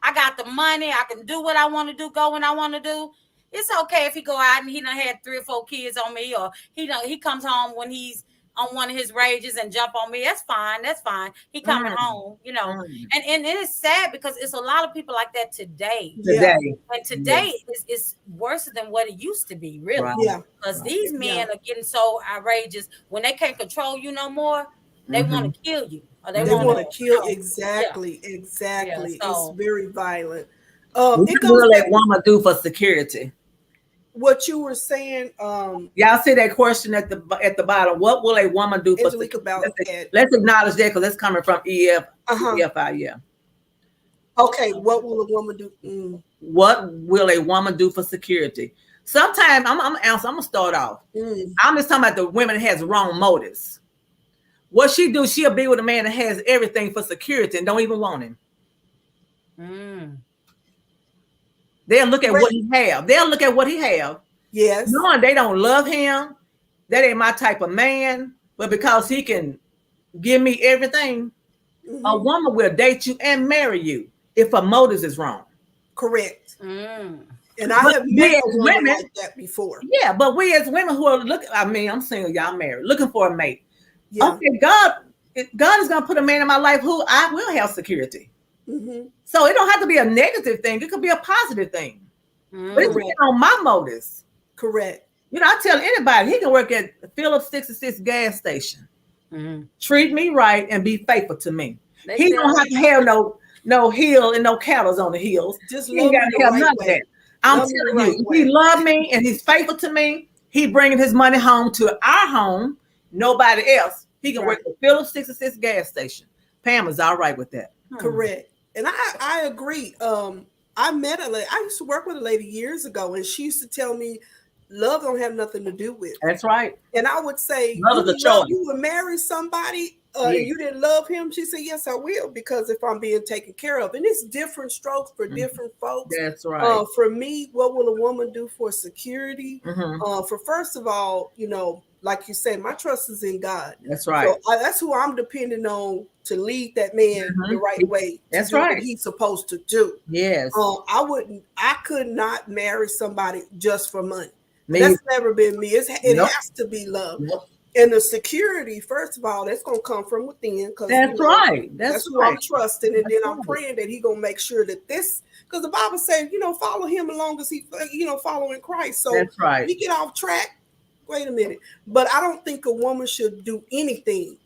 I got the money, I can do what I want to do, go when I want to do. It's okay if he go out and he done had 3 or 4 kids on me, or he comes home when he's on one of his rages and jump on me. That's fine. That's fine. He coming home, you know. And it is sad because it's a lot of people like that today. Today. And today is worse than what it used to be, really. Right. Yeah. Because these men are getting so outrageous when they can't control you no more. They want to kill you. Or they want to kill. Exactly. Yeah, It's very violent. What will a woman do for security? What you were saying, y'all see that question at the bottom. What will a woman do for security? Let's acknowledge that because that's coming from EFI. Yeah. Okay, what will a woman do? What will a woman do for security? Sometimes I'm gonna start off. I'm just talking about the women that has wrong motives. What she do, she'll be with a man that has everything for security and don't even want him. They'll look at what he have. They'll look at what he have. Yes. Knowing they don't love him. That ain't my type of man. But because he can give me everything, a woman will date you and marry you if her motives is wrong. Correct. And I have met women like that before. Yeah, but we as women who are looking, I mean, I'm single, y'all married, looking for a mate. Yeah. Okay, God is gonna put a man in my life who I will have security. So it don't have to be a negative thing. It could be a positive thing. But it's on my motives. Correct. You know, I tell anybody he can work at Phillips 66 gas station. Treat me right and be faithful to me. He don't have to have no hill and no cattle on the hills. Just he ain't got to have none of that. I'm telling you, if he love me and he's faithful to me, he bringing his money home to our home. Nobody else. He can work at Phillips 66 gas station. Pam is all right with that. Correct. And I agree. I met I used to work with a lady years ago, and she used to tell me, love don't have nothing to do with it. That's right. And I would say, you would marry somebody, you didn't love him. She said, yes, I will, because if I'm being taken care of. And it's different strokes for different folks. That's right. For me, what will a woman do for security? For first of all, you know, like you said, my trust is in God. That's right. So that's who I'm depending on to lead that man the right way. That's right. What he's supposed to do. Yes. I could not marry somebody just for money. That's never been me. It has to be love. And the security, first of all, that's going to come from within. That's right. That's who I'm trusting. And then I'm praying that he's going to make sure that this, because the Bible says, you know, follow him as long as he, you know, following Christ. So that's right. We get off track. Wait a minute. But I don't think a woman should do anything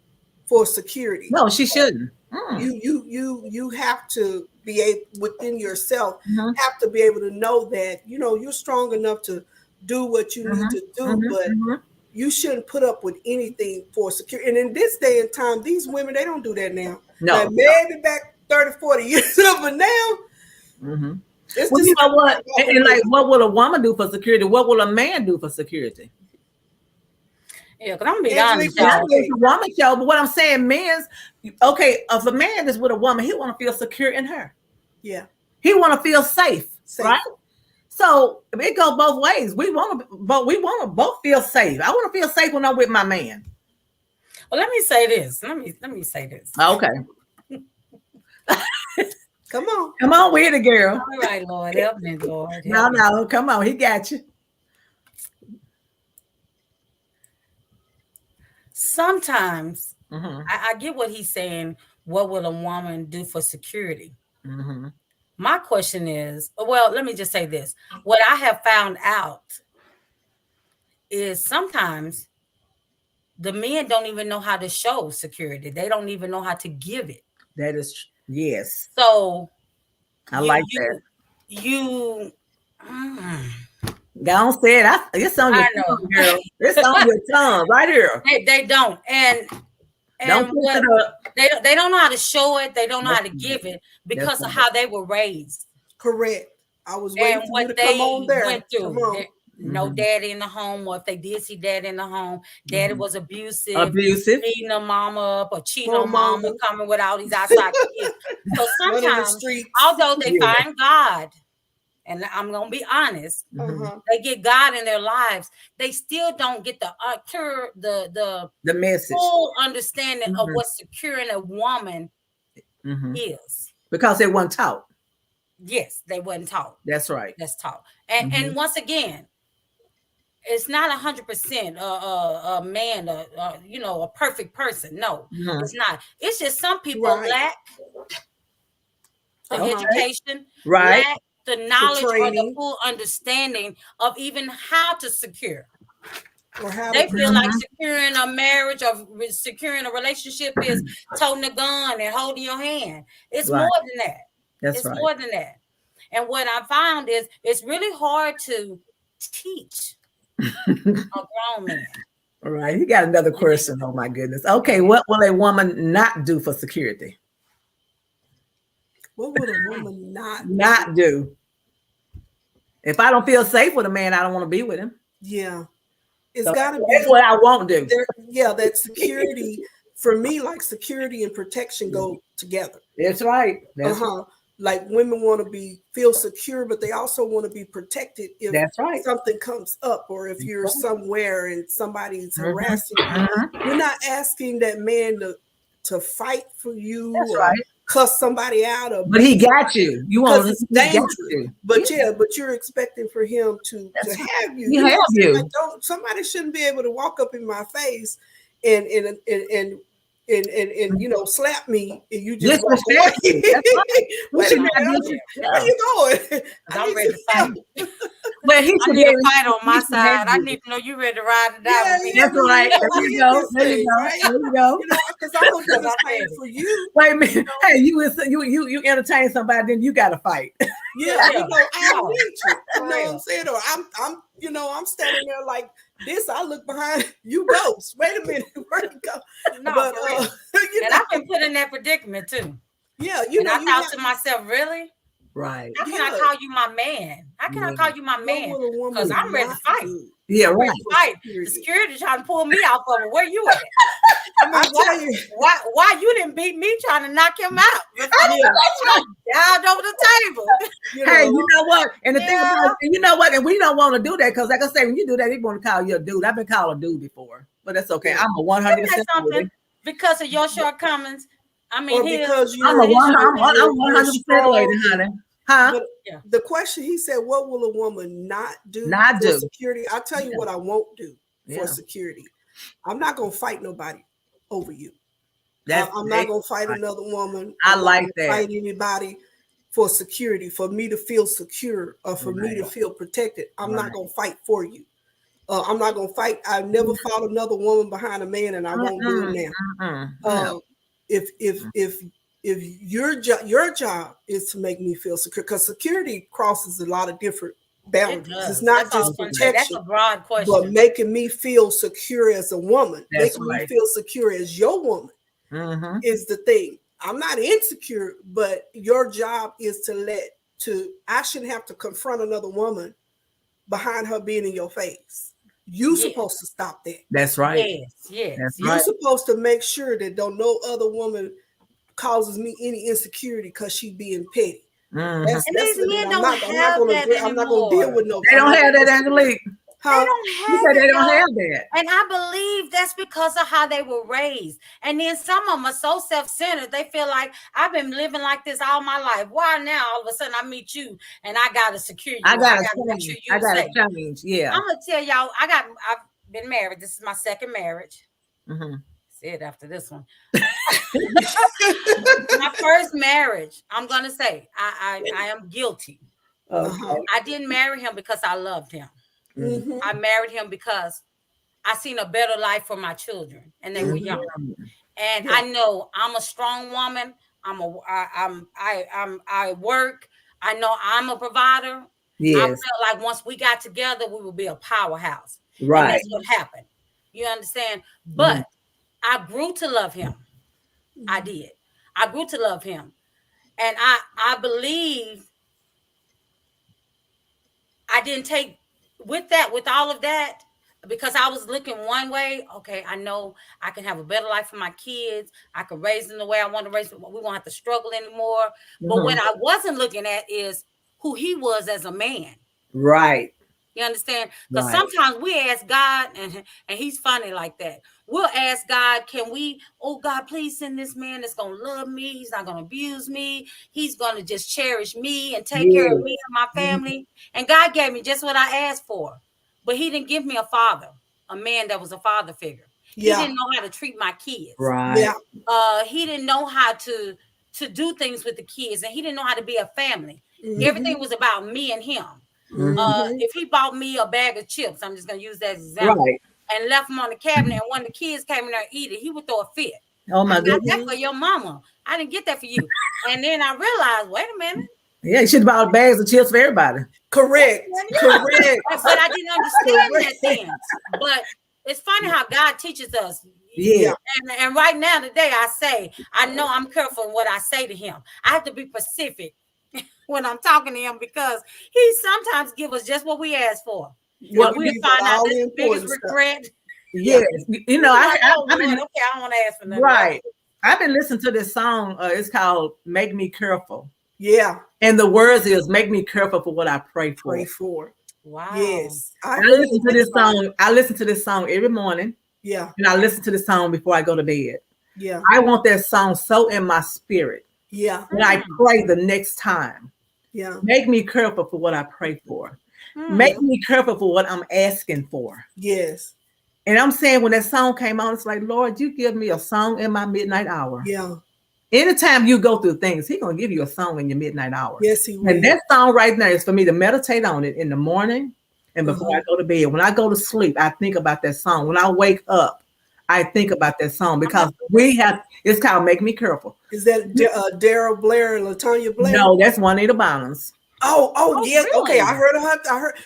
for security. No, she shouldn't. You have to be able, within yourself, have to be able to know that, you know, you're strong enough to do what you need to do, but you shouldn't put up with anything for security. And in this day and time, these women, they don't do that now. No. Like maybe back 30, 40 years ago, but now it's well, you know what? And like, what will a woman do for security? What will a man do for security? Yeah, because I'm being honest. It's a woman show, but what I'm saying, if a man is with a woman, he want to feel secure in her. Yeah. He want to feel safe, right? So it goes both ways. We want to both feel safe. I want to feel safe when I'm with my man. Well, let me say this. Let me say this. Okay. Come on. Come on with it, girl. All right, Lord. Help me, Lord. No, come on. He got you. Sometimes I get what he's saying. What will a woman do for security? My question is, well, let me just say this. What I have found out is sometimes the men don't even know how to show security. They don't even know how to give it. That is, yes. So I like that. Don't say it. It's on your tongue, girl. It's on your tongue right here. They don't. And don't put it up. They don't know how to show it. They don't know how to give it because of how they were raised. Correct. I was waiting for you to come on there. Went through. No daddy in the home, or if they did see daddy in the home, daddy was abusive, beating a mama up or cheating on mama, coming with all these outside kids. So sometimes, although they find God, and I'm gonna be honest, they get God in their lives, they still don't get the message, full understanding of what securing a woman is, because they weren't taught. Yes, they weren't taught. That's right. That's taught. And once again, it's not 100% a man, a perfect person. No, it's not. It's just some people lack the education, lack the knowledge or the full understanding of even how to secure. Or how they feel like securing a marriage or securing a relationship is toting a gun and holding your hand. It's more than that. It's more than that. And what I found is it's really hard to teach a grown man. All right. You got another question. Oh my goodness. Okay. What will a woman not do for security? What would a woman not do? If I don't feel safe with a man, I don't want to be with him. Yeah. It's got to be. That's what I won't do. That security, for me, like security and protection go together. That's right. Like women want to feel secure, but they also want to be protected if something comes up, or if you're somewhere and somebody's harassing you. You're not asking that man to fight for you. That's right. Cuss somebody out, but he got you. You want it's dangerous. But but you're expecting for him to have you. Somebody shouldn't be able to walk up in my face and slap me and you just walk away. Wait a minute, where you going? I'm ready to fight. But he should be a fight on my side. I need to know you ready to ride it out with me. That's right. There you go. There you go. Because I'm gonna do the same for you. Wait a minute. Hey, you entertain somebody, then you got to fight. Yeah, I need you. You know what I'm saying? Or I'm standing there like this. I look behind you, ghost. Wait a minute, where you go? No, but and I've been put in that predicament too. Yeah, I thought to myself, really? Right. How can I call you my man? How can I call you my man? Because I'm ready to fight. Yeah, right. Fight. The security trying to pull me off of it. Where you at? I mean, why you didn't beat me trying to knock him out? Down over the table. Hey, you know what? And the thing about it, you know what? And we don't want to do that because, like I say, when you do that, they want to call you a dude. I've been called a dude before, but that's okay. I'm a 100% because of your shortcomings. I mean, I'm 100% lady, honey. Huh? The question he said, what will a woman not do for security? I'll tell you what I won't do for security. I'm not going to fight nobody over you. I'm not going to fight another woman. I like that. Fight anybody for security, for me to feel secure or for me to feel protected. I'm not going to fight for you. I'm not going to fight. I've never fought another woman behind a man, and I won't do it now. If your job is to make me feel secure, because security crosses a lot of different boundaries. It's not just protection. That's a broad question. But making me feel secure as a woman, making me feel secure as your woman is the thing. I'm not insecure, but your job is I shouldn't have to confront another woman behind her being in your face. You're supposed to stop that. That's right. Yes. You're supposed to make sure that no other woman causes me any insecurity because she being petty. And these men don't have that anymore. I'm not going to deal with no. They don't have that, Angelique. They don't have they don't have that. And I believe that's because of how they were raised. And then some of them are so self-centered. They feel like I've been living like this all my life. Why now all of a sudden I meet you and I got to secure you? I got to make sure you safe. Yeah. I'm going to tell y'all, I've been married. This is my second marriage. Said after this one. My first marriage, I'm going to say, I am guilty. I didn't marry him because I loved him. I married him because I seen a better life for my children, and they were young. And I know I'm a strong woman. I work. I know I'm a provider. I felt like once we got together, we would be a powerhouse. Right. And that's what happened. You understand? But I grew to love him. I did. I grew to love him. And I believe I didn't take with all of that, because I was looking one way. Okay, I know I can have a better life for my kids. I can raise them the way I want to raise them. We won't have to struggle anymore. But what I wasn't looking at is who he was as a man. Right. You understand? Because sometimes we ask God, and he's funny like that. We'll ask God, can we, oh God, please send this man that's going to love me. He's not going to abuse me. He's going to just cherish me and take care of me and my family. And God gave me just what I asked for. but he didn't give me a father, a man that was a father figure. Yeah. He didn't know how to treat my kids. Right. Yeah. He didn't know how to do things with the kids, and he didn't know how to be a family. Mhm. Everything was about me and him. Mhm. If he bought me a bag of chips, I'm just gonna use that as an example, Right. and left them on the cabinet, and one of the kids came in there and eat it, he would throw a fit. Oh my I got goodness. that for your mama. I didn't get that for you. And then I realized, wait a minute. Yeah, you should have bought bags of chips for everybody. Correct. Correct. But I didn't understand that then. But it's funny how God teaches us. Yeah. And right now, today, I say, I know I'm careful in what I say to him. I have to be specific when I'm talking to him, because he sometimes give us just what we asked for. Well, We'll find out all the the biggest important stuff. regret. Yes. You know, Like, I've oh, been Lord, okay, I don't want to ask for nothing. right. I've been listening to this song. It's called "Make Me Careful," Yeah. and the words is "Make me careful for what I pray for." Pray for. Wow. Yes. I listen to this song. I listen to this song every morning, Yeah. and I listen to the song before I go to bed. Yeah. I want that song so in my spirit Yeah. when I pray the next time. Yeah. Make me careful for what I pray for. Make me careful for what I'm asking for. Yes. And I'm saying, when that song came on, it's like, Lord, you give me a song in my midnight hour. Yeah. Anytime you go through things, He's gonna give you a song in your midnight hour. Yes, he will. And that song right now is for me to meditate on it in the morning and before I go to bed. When I go to sleep, I think about that song. When I wake up, I think about that song, because it's called "Make Me Careful." Is that Daryl Blair and LaTonya Blair? No, that's Juanita Bynum's. Oh, yes. Really? Okay, I heard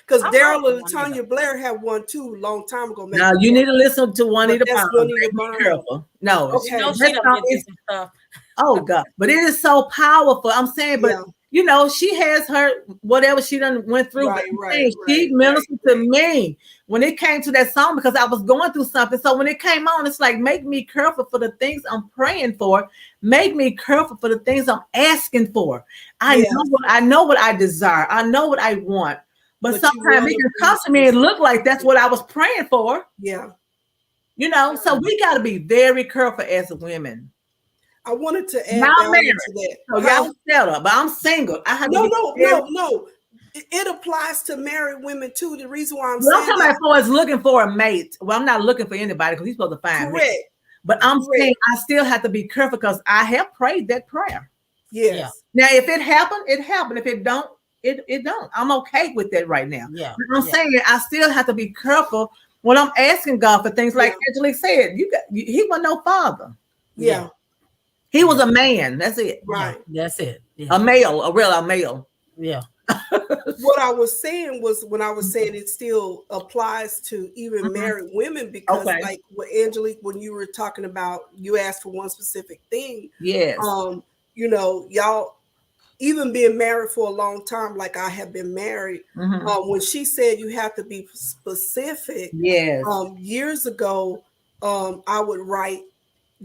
because I Daryl love and LaTonya Blair had one too a long time ago. Now you need to listen to Juanita that's Bynum. Juanita Make Me Bynum. Careful. No, Okay. You know, that she song done been is- through some stuff. oh God, but it is so powerful. I'm saying, but Yeah. you know, she has her whatever she done went through. Right, but right, she right, ministered right, to me when it came to that song, because I was going through something. So when it came on, it's like, make me careful for the things I'm praying for. Make me careful for the things I'm asking for. I know what I desire. I know what I want. But sometimes it can come to me and look like that's what I was praying for. Yeah. You know, so we got to be very careful as women. I wanted to add Now I'm value married, to that. so y'all settle, but I'm single. I have to No. It applies to married women too. The reason why I'm Well, I'm saying talking about as looking for a mate. Well, I'm not looking for anybody because he's supposed to find correct. me. But I'm saying I still have to be careful because I have prayed that prayer. Yes. Yeah. Now, if it happened, it happened. If it don't, it don't. I'm okay with that right now. Yeah. But I'm saying I still have to be careful when I'm asking God for things. Like Angelique said, he was no father. Yeah. He was a man. That's it. Right. That's it. Yeah. A male, a real male. Yeah. What I was saying was, when I was saying it still applies to even married women, because like what Angelique, when you were talking about, you asked for one specific thing. Yes. You know, y'all, even being married for a long time, like I have been married, when she said you have to be specific, yes. Years ago, I would write,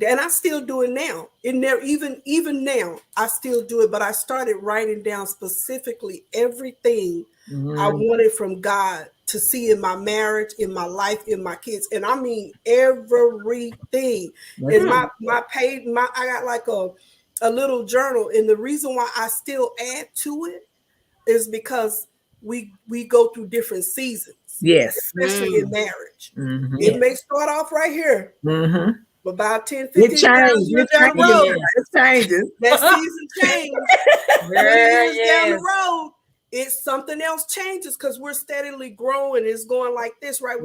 and I still do it now. In there, even now, I still do it. But I started writing down specifically everything I wanted from God to see in my marriage, in my life, in my kids, and I mean everything. And my page, I got like a little journal, and the reason why I still add to it is because we go through different seasons. Yes, especially in marriage. It may start off right here. About 10, 15 years down the road, it changes. That season changes. Down the road, it's something else changes because we're steadily growing. It's going like this, right?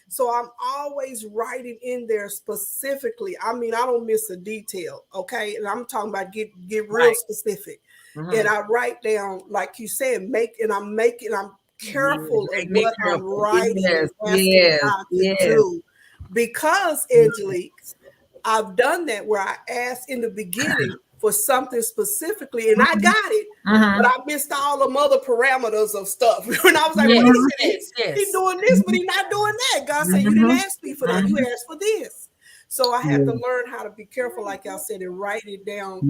So I'm always writing in there specifically. I mean, I don't miss a detail, okay? And I'm talking about get real specific. And I write down, like you said, I'm careful of what I'm writing and asking God to do. Because, Angelique, I've done that where I asked in the beginning for something specifically, and I got it, but I missed all the other parameters of stuff. And I was like, wait a minute, he's doing this, but he's not doing that. God said, you didn't ask me for that. You asked for this. So I had to learn how to be careful, like y'all said, and write it down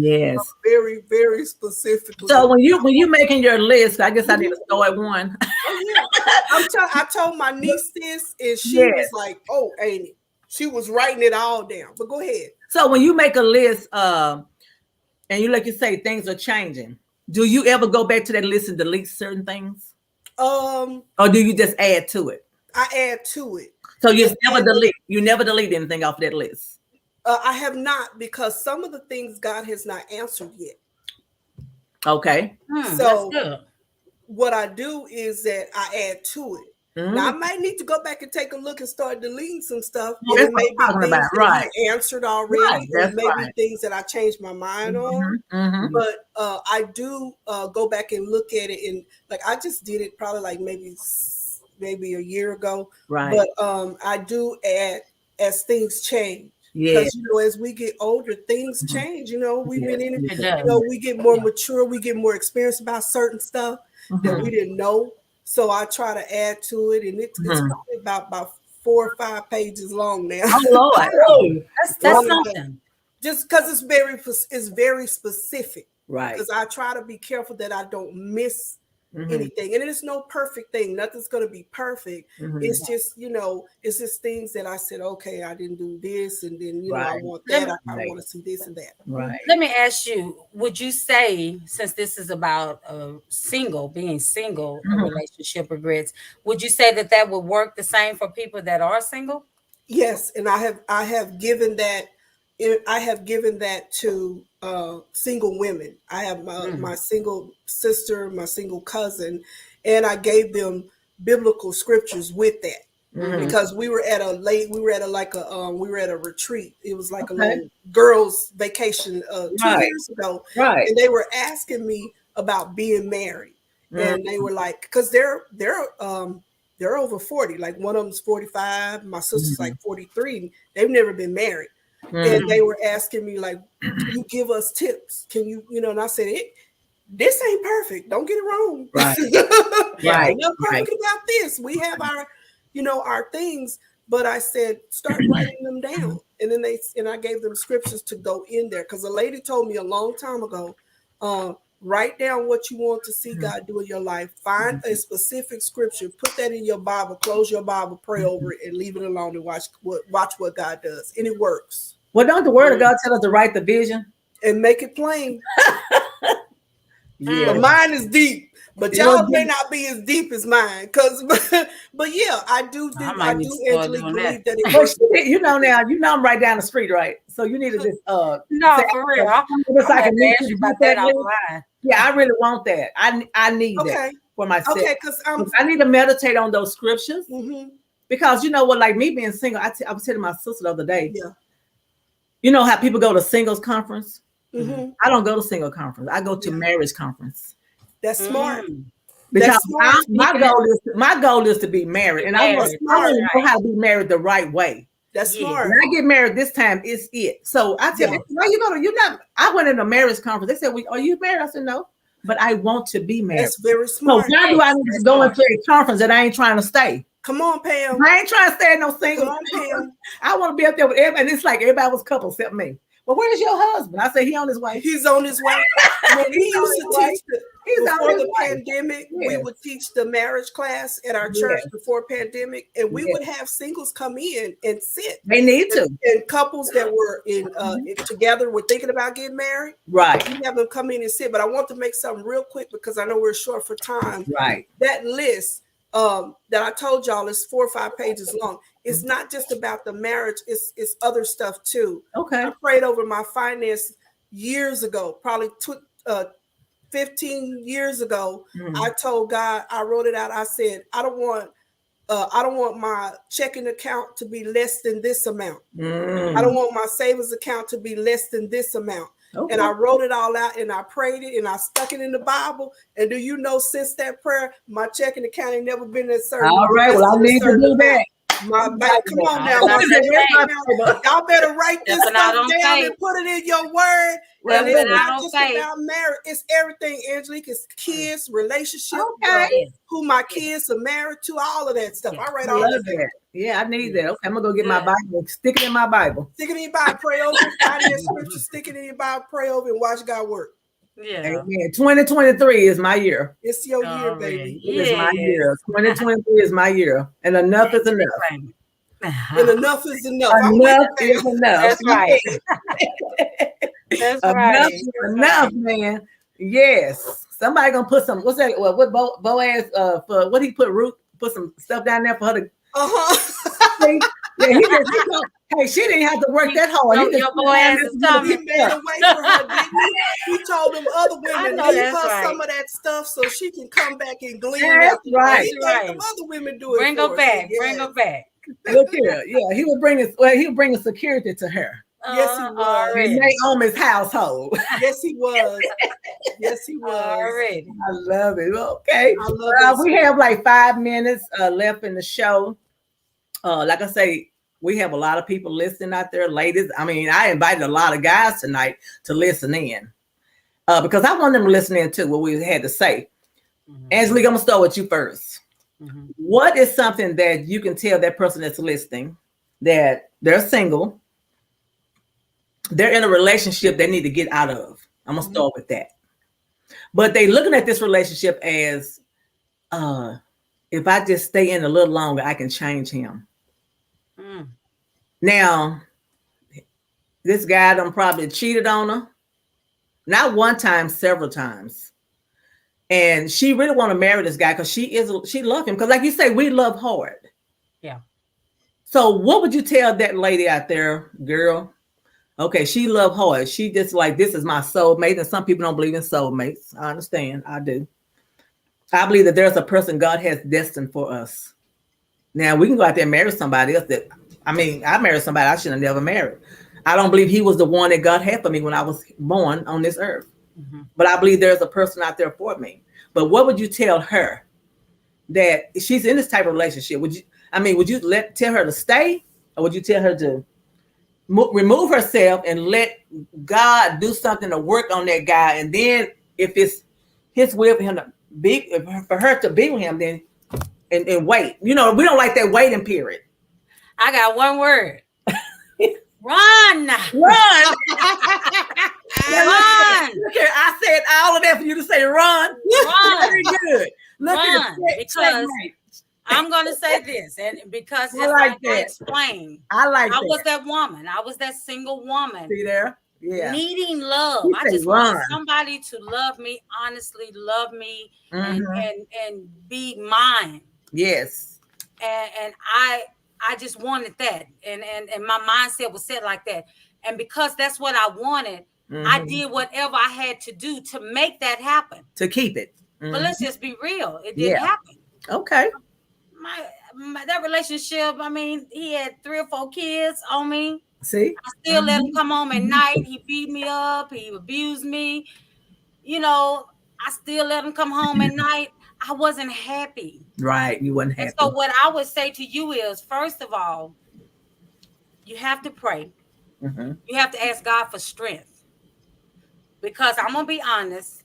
very, very specifically. So when you making your list, I guess I need to start one. I told my niece this, and she was like, oh, ain't it? She was writing it all down. But go ahead. So when you make a list, and you like you say things are changing, do you ever go back to that list and delete certain things? Or do you just add to it? I add to it. So you never delete anything off that list. I have not, because some of the things God has not answered yet. Okay. So what I do is that I add to it. Now I might need to go back and take a look and start deleting some stuff. That's it may be things that he answered already, Right. maybe things that I changed my mind on. But I do go back and look at it, and like I just did it probably like maybe a year ago. Right. But I do add as things change. Because as we get older, things change. We've been in it. We get more mature, we get more experience about certain stuff that we didn't know. So I try to add to it, and it's probably about 4 or 5 pages long now. Oh Lord, that's something. Just because it's very specific, right? Because I try to be careful that I don't miss anything, and it's no perfect thing. Nothing's going to be perfect. It's just it's just things that I said, okay, I didn't do this, and then I want that. I want to see this and that. Right. Let me ask you: would you say, since this is about being single, a relationship regrets, would you say that would work the same for people that are single? Yes, and I have given that. I have given that to single women. I have my single sister, my single cousin, and I gave them biblical scriptures with that because we were at a retreat. It was like a little girls' vacation 2 years ago, and they were asking me about being married, and they were like, because they're over 40. Like one of them's 45, my sister's like 43. They've never been married. And they were asking me, like, you give us tips. Can you, and I said, this ain't perfect. Don't get it wrong. Right. Nothing perfect about this. We have our, our things. But I said, start writing them down. And then I gave them scriptures to go in there. Because a lady told me a long time ago, write down what you want to see God do in your life. Find a specific scripture, put that in your Bible, close your Bible, pray over it, and leave it alone and watch what God does. And it works. Well, don't the word of God tell us to write the vision? And make it plain. But mine is deep. But y'all may not be as deep as mine. But yeah, I do actually believe that it works. Now I'm right down the street, right? So you need to just no, for real. Yeah, I really want that. I need that for myself. Okay, because I need to meditate on those scriptures. Because you know what, like me being single, I was telling my sister the other day. Yeah. You know how people go to singles conference? I don't go to single conference. I go to marriage conference. That's smart. Because my goal is to be married, and I want to know how to be married the right way. That's smart. When I get married this time, it's it. So I tell them, I went in a marriage conference. They said, are you married? I said, no, but I want to be married. That's very smart. So why do I need to go into a conference that I ain't trying to stay? Come on, Pam. I ain't trying to stay in no single. Come on, Pam. I want to be up there with everybody. And it's like everybody was couple except me. Well, where's your husband? I said, he on his way. He's on his way. When we used to teach before the pandemic, we would teach the marriage class at our church before pandemic, and we would have singles come in and sit. They need to. And couples that were together were thinking about getting married. Right. We have them come in and sit. But I want to make something real quick because I know we're short for time. Right. That list that I told y'all is 4 or 5 pages long. It's not just about the marriage, it's other stuff too. Okay. I prayed over my finance years ago, probably 15 years ago. I told God, I wrote it out. I said, I don't want my checking account to be less than this amount. I don't want my savings account to be less than this amount. Okay. And I wrote it all out and I prayed it and I stuck it in the Bible. And do you know, since that prayer, my checking account ain't never been that certain. All right, well, I need to do that. My back, come on now. Y'all better write this stuff down and put it in your word. Well, it's not just about marriage. It's everything, Angelique. It's kids, relationship, who my kids are married to, all of that stuff. I write all of that. Yeah, I need that. Okay, I'm gonna go get my Bible, stick it in my Bible. Stick it in your Bible, pray over it, find that scripture, stick it in your Bible, pray over it, and watch God work. Yeah. Amen. 2023 is my year. It's your year, baby. It's my year. 2023 is my year. And enough is enough. And enough is enough. Enough is enough. That's right. That's right. Enough, man. Yes. Somebody gonna put some, what's that? What Boaz for what he put Ruth, put some stuff down there for her to Yeah, hey, she didn't have to work that hard. Your boy has a stomach. He made a way for her, didn't he? He told them other women, leave her some of that stuff so she can come back and glean. That's right. He made them other women do it. Bring her back. Yes. Bring her back. Look here. Yeah, he would bring security to her. Yes, he was. In Naomi's household. Yes, he was. Yes, he was. Already. I love it. Okay. I love we have like 5 minutes left in the show. Like I say, we have a lot of people listening out there, ladies. I mean, I invited a lot of guys tonight to listen in because I want them to listen in too, what we had to say. Angelique, I'm going to start with you first. What is something that you can tell that person that's listening that they're single, they're in a relationship they need to get out of? I'm going to start with that. But they looking at this relationship as, if I just stay in a little longer, I can change him. Now, this guy done probably cheated on her. Not one time, several times. And she really want to marry this guy because she love him. Because like you say, we love hard. Yeah. So what would you tell that lady out there, girl? Okay, she love hard. She just like, this is my soulmate. And some people don't believe in soulmates. I understand. I do. I believe that there's a person God has destined for us. Now, we can go out there and marry somebody else I married somebody I should have never married. I don't believe he was the one that God had for me when I was born on this earth. But I believe there's a person out there for me. But what would you tell her that she's in this type of relationship? Would you tell her to stay, or would you tell her to remove herself and let God do something to work on that guy? And then if it's his will for him to be, for her to be with him, then and wait. You know, we don't like that waiting period. I got one word. Run. Run. Run. Look here, I said all of that for you to say run. Run. Very good. Look Run. Because I'm going to say this, and because just like I explained, I was that woman. I was that single woman. See there? Yeah. Needing love. I just want somebody to love me, honestly love me, and be mine. Yes. And I just wanted that. And my mindset was set like that. And because that's what I wanted, I did whatever I had to do to make that happen. To keep it. But let's just be real. It didn't happen. Okay. That relationship, I mean, he had 3 or 4 kids on me. See? I still let him come home at night. He beat me up. He abused me. You know, I still let him come home at night. I wasn't happy. Right. You wasn't happy. And so what I would say to you is, first of all, you have to pray. You have to ask God for strength. Because I'm going to be honest,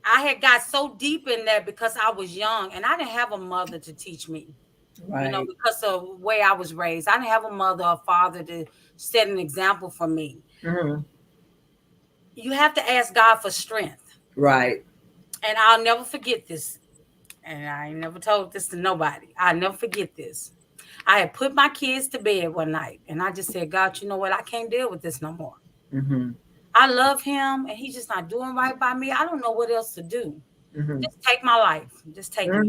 I had got so deep in that because I was young and I didn't have a mother to teach me. Right. You know, because of the way I was raised. I didn't have a mother or father to set an example for me. You have to ask God for strength. Right. And I'll never forget this. And I ain't never told this to nobody. I'll never forget this. I had put my kids to bed one night and I just said, God, you know what? I can't deal with this no more. I love him and he's just not doing right by me. I don't know what else to do. Just take my life. Just take me.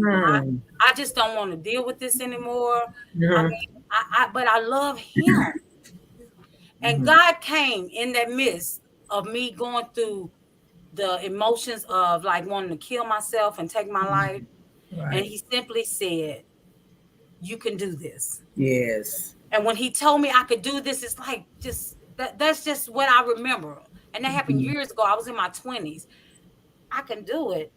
I just don't want to deal with this anymore. I mean, but I love him. And God came in that midst of me going through the emotions of like wanting to kill myself and take my life. Right. And he simply said, you can do this. Yes. And when he told me I could do this, it's like that's just what I remember. And that happened years ago. I was in my 20s. I can do it.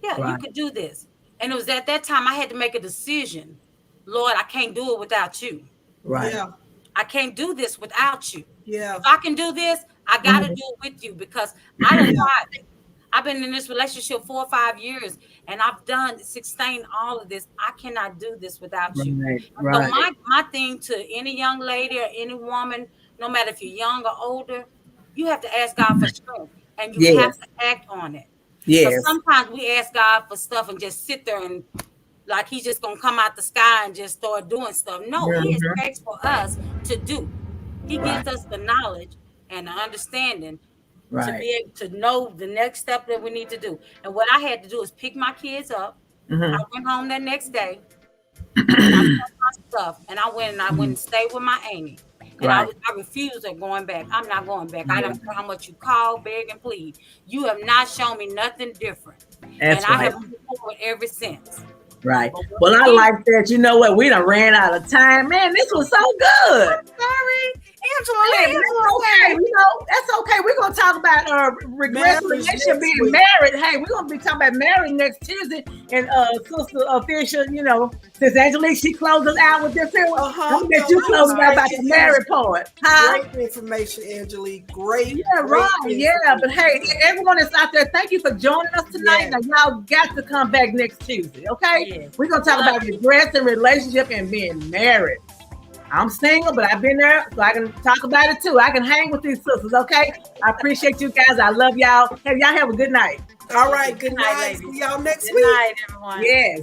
Yeah, right. You could do this. And it was at that time I had to make a decision. Lord, I can't do it without you. Right. Yeah. I can't do this without you. Yeah. If I can do this, I got to do it with you because I done tried it. I've been in this relationship 4 or 5 years and I've sustained all of this. I cannot do this without you. Right. So my thing to any young lady or any woman, no matter if you're young or older, you have to ask God for strength and you have to act on it. Yes. So sometimes we ask God for stuff and just sit there and like he's just going to come out the sky and just start doing stuff. No, he expects for us to do. He gives us the knowledge and the understanding to be able to know the next step that we need to do. And what I had to do is pick my kids up. I went home that next day And I packed my stuff, and I went and stayed with my auntie. And Right. I refused of going back. I'm not going back. I don't care how much you call, beg, and plead. You have not shown me nothing different. That's and I right. have moved forward ever since. Right. Well, I like that. You know what? We done ran out of time. Man, this was so good. Sorry, Angela. Hey, that's okay. You know, that's okay. We're gonna talk about regrets relationship being week. married. Hey, we're gonna be talking about marriage next Tuesday. And Sister Fisher, you know, since Angelique, she closed us out with this here. I'm gonna let you close it out about the married part. Huh? Great information, Angelique. Great. Yeah, great right. Yeah, but hey, everyone that's out there, thank you for joining us tonight. Yes. Now y'all got to come back next Tuesday, okay? Yes. We're gonna talk about regrets and relationship and being married. I'm single, but I've been there, so I can talk about it too. I can hang with these sisters, okay? I appreciate you guys. I love y'all. Hey, y'all have a good night. All right. Good Good night, night. ladies. See y'all next Good week. night, everyone. Yes.